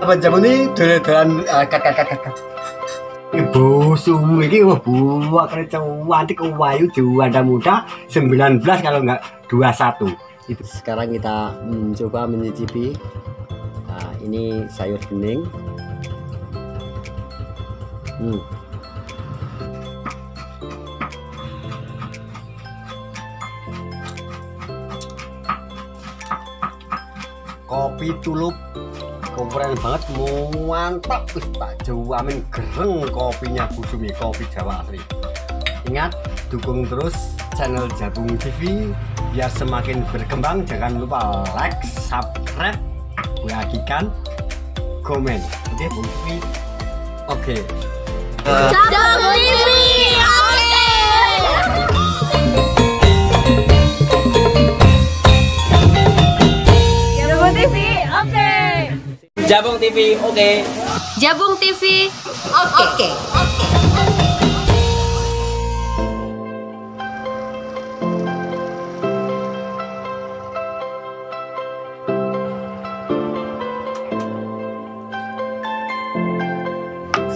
Jam ini dolan Ibu Sumi ini buat kerja cantik wayu juanda muda 19 kalau enggak 21 itu. Sekarang kita coba mencicipi. Nah, ini sayur bening. Kopi tulup komporen banget, mantap. Tak jamin gereng kopinya Bu Sumi, kopi Jawa asli. Ingat, dukung terus channel Jabung TV biar semakin berkembang. Jangan lupa like, subscribe, bagikan, komen. Oke Bu Sumi? Oke. Jabung TV, Jabung TV, oke. Jabung TV, oke.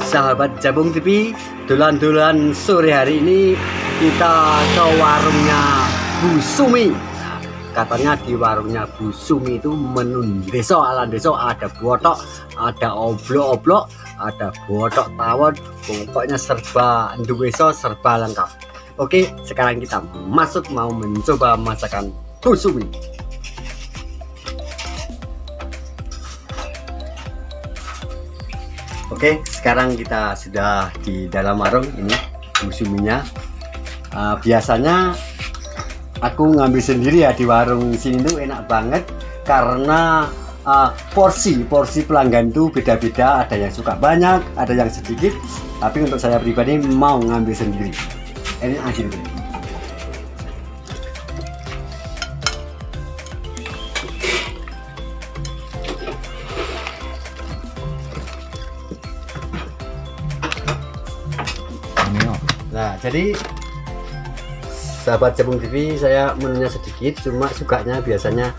Sahabat Jabung TV, dolan-dolan sore hari ini kita ke warungnya Bu Sumi. Katanya di warungnya Bu Sumi itu menu deso ala deso, ada botok, ada oblok-oblok, ada botok tawon, pokoknya serba deso, serba lengkap. Oke, sekarang kita masuk mau mencoba masakan Bu Sumi. Oke, sekarang kita sudah di dalam warung ini Bu Suminya. Biasanya aku ngambil sendiri ya di warung sini tuh enak banget karena porsi pelanggan tuh beda-beda, ada yang suka banyak, ada yang sedikit. Tapi untuk saya pribadi mau ngambil sendiri. Ini aja dulu. Nah, jadi sahabat Jabung TV, saya menunya sedikit, cuma sukanya biasanya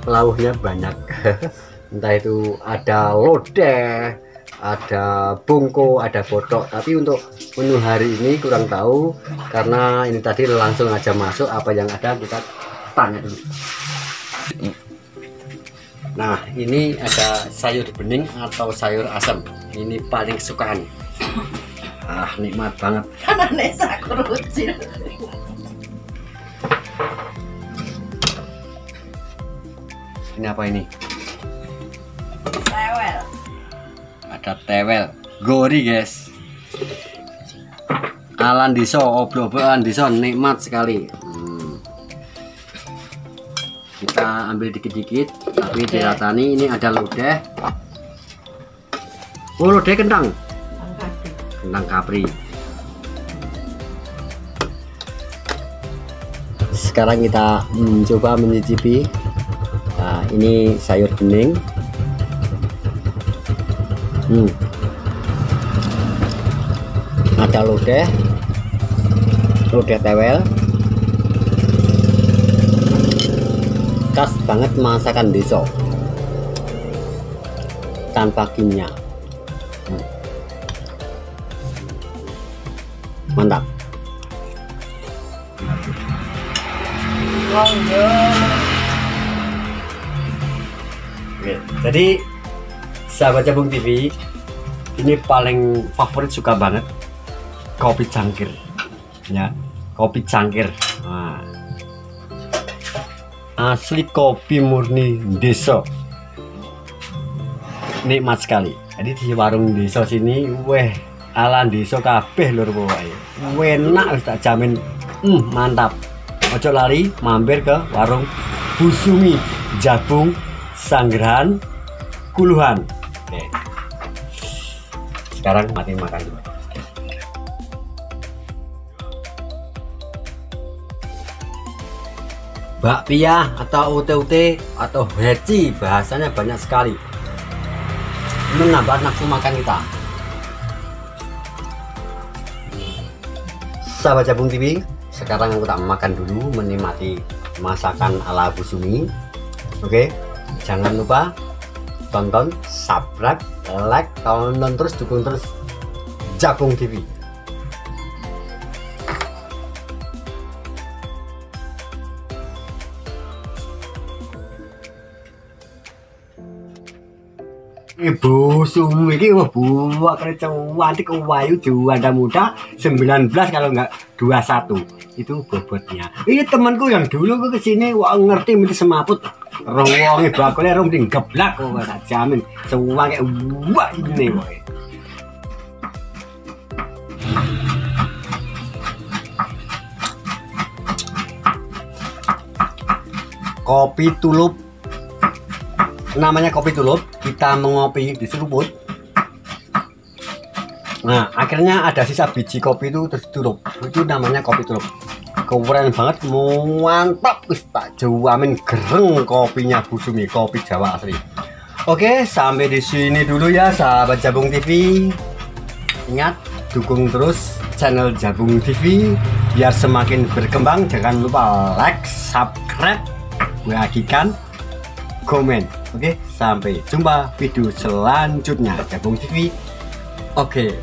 lauknya banyak. Entah itu ada lodeh, ada bungko, ada botok. Tapi untuk menu hari ini kurang tahu karena ini tadi langsung aja masuk, apa yang ada kita tanya dulu. Nah, ini ada sayur bening atau sayur asam. Ini paling kesukaan. Nikmat banget. Kanane sakurucil. Ini apa ini? Tewel. Ada tewel, gori guys. Alan diso, oblok-oblokan diso, nikmat sekali. Kita ambil dikit-dikit, tapi diratani. Ini ada lodeh. Oh, lodeh kentang. Kentang kapri. Sekarang kita coba mencicipi. Nah, ini sayur bening. Ada lodeh tewel. Khas banget masakan deso, tanpa kimia. Mantap. Oke, jadi sahabat Jabung TV, ini paling favorit, suka banget kopi cangkir ya, kopi cangkir. Nah, asli kopi murni deso, nikmat sekali. Jadi di warung deso sini ala deso kabeh lur pokoke. Enak wis tak jamin. Mantap. Ojo lali mampir ke warung Bu Sumi Jabung Sanggrahan Kuluhan. Oke. Sekarang mati makan dulu. Bakpia atau ute-ute atau heci, bahasanya banyak sekali. Menambah nafsu makan kita. Sahabat Jabung TV, sekarang aku tak makan dulu, menikmati masakan ala Bu Sumi. Oke, jangan lupa tonton, subscribe, like, tonton terus, dukung terus Jagung TV. Ibu Sumi ini buah kerja cantik, wayu, juanda muda, 19 kalau enggak 21 itu bobotnya. Ini temanku yang dulu ke kesini, wah ngerti mesti semaput, rongongi bakulnya rom di geblak kok, tak jamin semua kayak wah ini boy. Kopi tulup, namanya kopi tulup. Kita mengopi di seruput. Nah, akhirnya ada sisa biji kopi itu terus tulup. Itu namanya kopi tulup. Keren banget, mantap, wis tak jamin gereng kopinya Bu Sumi, kopi Jawa asli. Oke, sampai di sini dulu ya sahabat Jagung TV. Ingat, dukung terus channel Jagung TV biar semakin berkembang. Jangan lupa like, subscribe, bagikan, komen. Oke, sampai jumpa video selanjutnya Jagung TV. Oke.